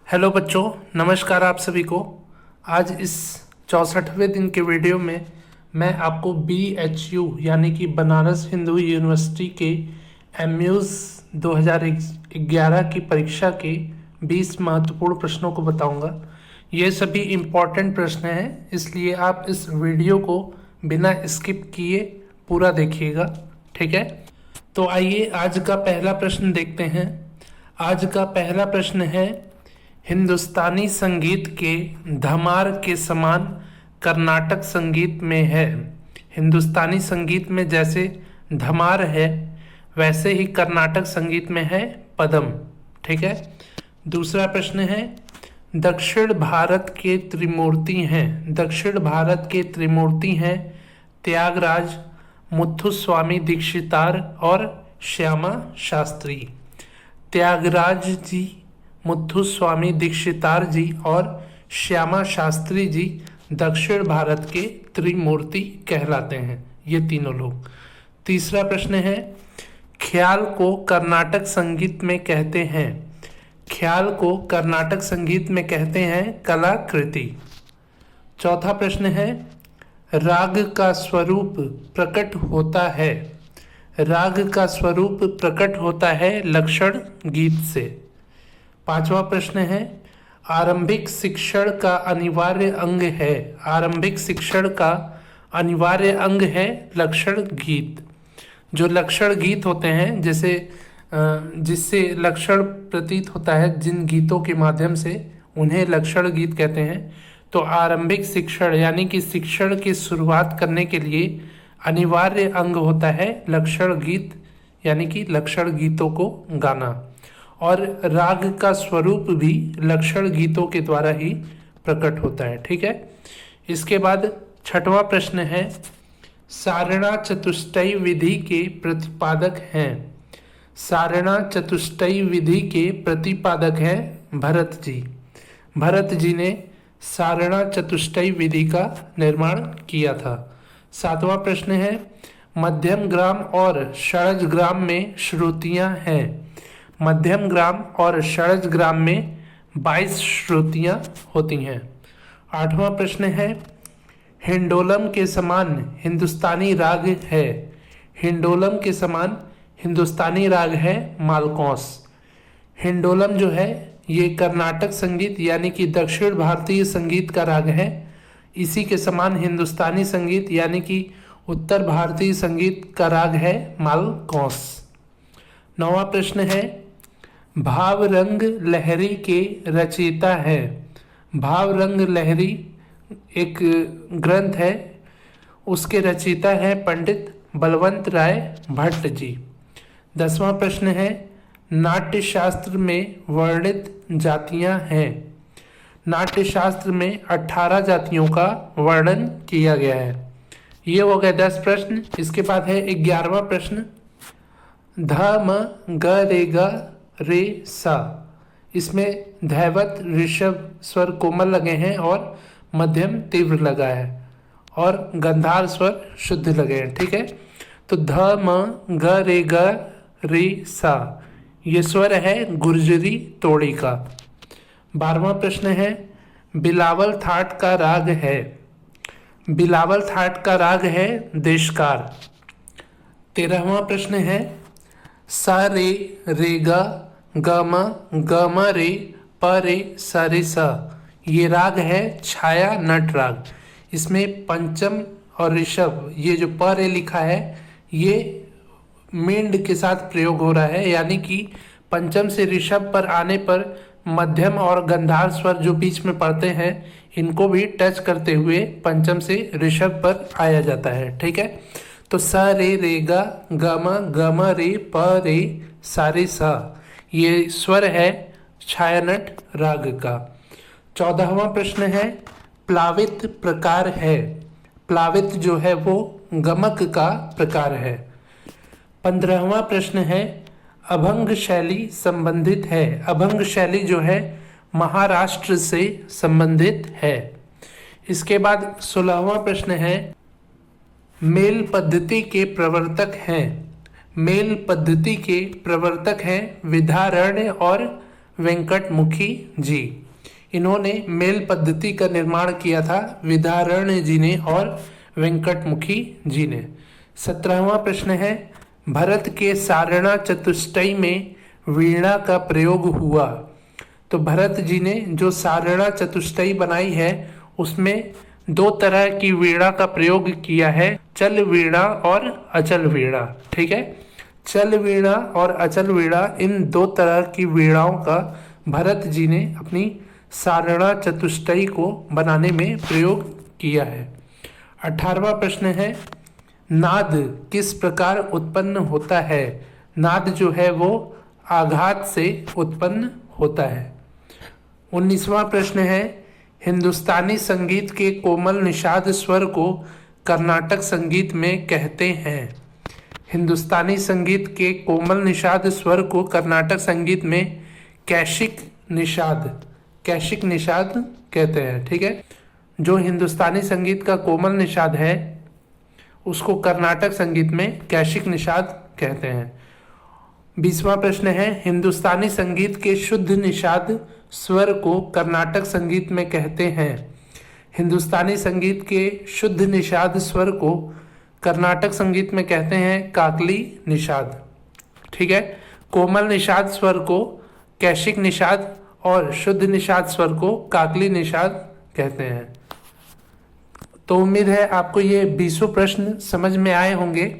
Hello बच्चों, नमस्कार आप सभी को। आज इस 64वें दिन के वीडियो में मैं आपको BHU यानी कि बनारस हिंदू यूनिवर्सिटी के MUs 2011 की परीक्षा के 20 महत्वपूर्ण प्रश्नों को बताऊंगा। ये सभी इम्पोर्टेंट प्रश्न हैं, इसलिए आप इस वीडियो को बिना स्किप किए पूरा देखिएगा, ठीक है। तो आइए आज का पहला प्रश्न देखते हैं। आज का पहला प्रश्न है, हिंदुस्तानी संगीत के धमार के समान कर्नाटक संगीत में है। हिंदुस्तानी संगीत में जैसे धमार है वैसे ही कर्नाटक संगीत में है पदम, ठीक है। दूसरा प्रश्न है, दक्षिण भारत के त्रिमूर्ति हैं। दक्षिण भारत के त्रिमूर्ति हैं त्यागराज, मुथुस्वामी दीक्षितार और श्यामा शास्त्री। त्यागराज जी, मुथुस्वामी दीक्षितार जी और श्यामा शास्त्री जी दक्षिण भारत के त्रिमूर्ति कहलाते हैं, ये तीनों लोग। तीसरा प्रश्न है, ख्याल को कर्नाटक संगीत में कहते हैं। ख्याल को कर्नाटक संगीत में कहते हैं कलाकृति। चौथा प्रश्न है, राग का स्वरूप प्रकट होता है। राग का स्वरूप प्रकट होता है लक्षण गीत से। पांचवा प्रश्न है, आरंभिक शिक्षण का अनिवार्य अंग है। आरंभिक शिक्षण का अनिवार्य अंग है लक्षण गीत। जो लक्षण गीत होते हैं, जैसे जिससे लक्षण प्रतीत होता है, जिन गीतों के माध्यम से, उन्हें लक्षण गीत कहते हैं। तो आरंभिक शिक्षण यानी कि शिक्षण की शुरुआत करने के लिए अनिवार्य अंग होता है लक्षण गीत, यानी कि लक्षण गीतों को गाना। और राग का स्वरूप भी लक्षण गीतों के द्वारा ही प्रकट होता है, ठीक है। इसके बाद छठवां प्रश्न है, सारणा चतुष्टयी विधि के प्रतिपादक हैं। सारणा चतुष्टयी विधि के प्रतिपादक हैं भरत जी। भरत जी ने सारणा चतुष्टयी विधि का निर्माण किया था। सातवां प्रश्न है, मध्यम ग्राम और षड्ज ग्राम में श्रुतियां हैं। मध्यम ग्राम और षड्ज ग्राम में 22 श्रुतियां होती हैं। आठवां प्रश्न है, हिंडोलम के समान हिंदुस्तानी राग है। हिंडोलम के समान हिंदुस्तानी राग है मालकौंस। हिंडोलम जो है ये कर्नाटक संगीत यानी कि दक्षिण भारतीय संगीत का राग है। इसी के समान हिंदुस्तानी संगीत यानी कि उत्तर भारतीय संगीत का राग है मालकौंस। नौवां प्रश्न है, भावरंग लहरी के रचयिता है। भावरंग लहरी एक ग्रंथ है, उसके रचयिता है पंडित बलवंत राय भट्ट जी। 10वां प्रश्न है, नाट्य शास्त्र में वर्णित जातियां हैं। नाट्य शास्त्र में 18 जातियों का वर्णन किया गया है। ये हो गए 10 प्रश्न। इसके बाद है 11वां प्रश्न, ध म ग रे ग रे सा। इसमें धैवत ऋषभ स्वर कोमल लगे हैं और मध्यम तीव्र लगा है और गंधार स्वर शुद्ध लगे हैं, ठीक है। तो ध म ग रे ग रे सा ये स्वर है गुर्जरी तोड़ी का। 12वां प्रश्न है, बिलावल थाट का राग है। बिलावल थाट का राग है देशकार। 13वां प्रश्न है, सा रे रे गा ग म रे प रे सा रे सा ये राग है छाया नट राग। इसमें पंचम और ऋषभ, ये जो प रे लिखा है ये मेंड के साथ प्रयोग हो रहा है, यानी कि पंचम से ऋषभ पर आने पर मध्यम और गंधार स्वर जो बीच में पड़ते हैं इनको भी टच करते हुए पंचम से ऋषभ पर आया जाता है, ठीक है। तो स रे रे गा ग म रे प रे सा रे सा ये स्वर है छायानट राग का। 14वां प्रश्न है, प्लावित प्रकार है। प्लावित जो है वो गमक का प्रकार है। 15वां प्रश्न है, अभंग शैली संबंधित है। अभंग शैली जो है महाराष्ट्र से संबंधित है। इसके बाद 16वां प्रश्न है, मेल पद्धति के प्रवर्तक हैं। मेल पद्धति के प्रवर्तक हैं विधारण्य और वेंकटमुखी जी। इन्होंने मेल पद्धति का निर्माण किया था विद्यारण्य जी ने और वेंकटमुखी जी ने। 17वां प्रश्न है, भरत के सारणा चतुष्टय में वीणा का प्रयोग हुआ। तो भरत जी ने जो सारणा चतुष्टय बनाई है उसमें दो तरह की वीणा का प्रयोग किया है, चल वीणा और अचल वीणा। ठीक है, चल वीणा और अचल वीणा, इन दो तरह की वीणाओं का भरत जी ने अपनी सारणा चतुष्टय को बनाने में प्रयोग किया है। 18वां प्रश्न है, नाद किस प्रकार उत्पन्न होता है। नाद जो है वो आघात से उत्पन्न होता है। 19वां प्रश्न है, हिंदुस्तानी संगीत के कोमल निषाद स्वर को कर्नाटक संगीत में कहते हैं। हिंदुस्तानी संगीत के कोमल निषाद स्वर को कर्नाटक संगीत में कैशिक निषाद कहते हैं। ठीक है, जो हिंदुस्तानी संगीत का कोमल निषाद है उसको कर्नाटक संगीत में कैशिक निषाद कहते हैं। 20वां प्रश्न है, हिंदुस्तानी संगीत के शुद्ध निषाद स्वर को कर्नाटक संगीत में कहते हैं। हिंदुस्तानी संगीत के शुद्ध निषाद स्वर को कर्नाटक संगीत में कहते हैं काकली निषाद। ठीक है, कोमल निषाद स्वर को कैशिक निषाद और शुद्ध निषाद स्वर को काकली निषाद कहते हैं। तो उम्मीद है आपको ये 20 प्रश्न समझ में आए होंगे।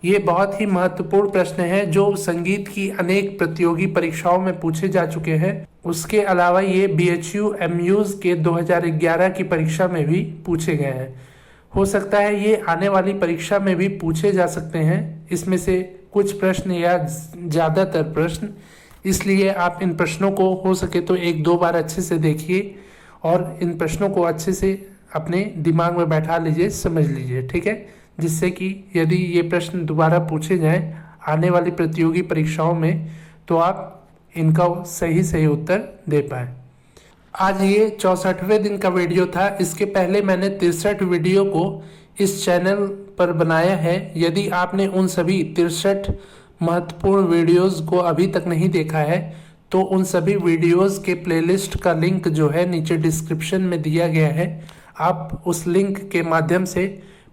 ये बहुत ही महत्वपूर्ण प्रश्न है जो संगीत की अनेक प्रतियोगी परीक्षाओं में पूछे जा चुके हैं। उसके अलावा ये BHU MUs के 2011 की परीक्षा में भी पूछे गए हैं। हो सकता है ये आने वाली परीक्षा में भी पूछे जा सकते हैं, इसमें से कुछ प्रश्न या ज़्यादातर प्रश्न। इसलिए आप इन प्रश्नों को हो सके तो 1-2 बार अच्छे से देखिए और इन प्रश्नों को अच्छे से अपने दिमाग में बैठा लीजिए, समझ लीजिए। ठीक है, जिससे कि यदि ये प्रश्न दोबारा पूछे जाएं आने वाली प्रतियोगी परीक्षाओं में तो आप इनका सही उत्तर दे पाए। आज ये 64वें दिन का वीडियो था। इसके पहले मैंने 63 वीडियो को इस चैनल पर बनाया है। यदि आपने उन सभी 63 महत्वपूर्ण वीडियोस को अभी तक नहीं देखा है तो उन सभी वीडियोस के प्लेलिस्ट का लिंक जो है नीचे डिस्क्रिप्शन में दिया गया है। आप उस लिंक के माध्यम से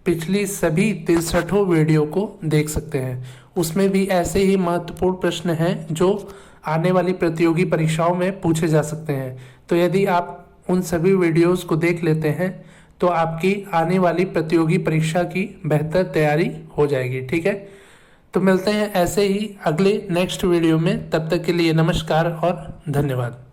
पिछली सभी 63 वीडियो को देख सकते हैं। उसमें भी ऐसे ही महत्वपूर्ण प्रश्न हैं जो आने वाली प्रतियोगी परीक्षाओं में पूछे जा सकते हैं। तो यदि आप उन सभी वीडियोस को देख लेते हैं तो आपकी आने वाली प्रतियोगी परीक्षा की बेहतर तैयारी हो जाएगी। ठीक है, तो मिलते हैं ऐसे ही अगले नेक्स्ट वीडियो में। तब तक के लिए नमस्कार और धन्यवाद।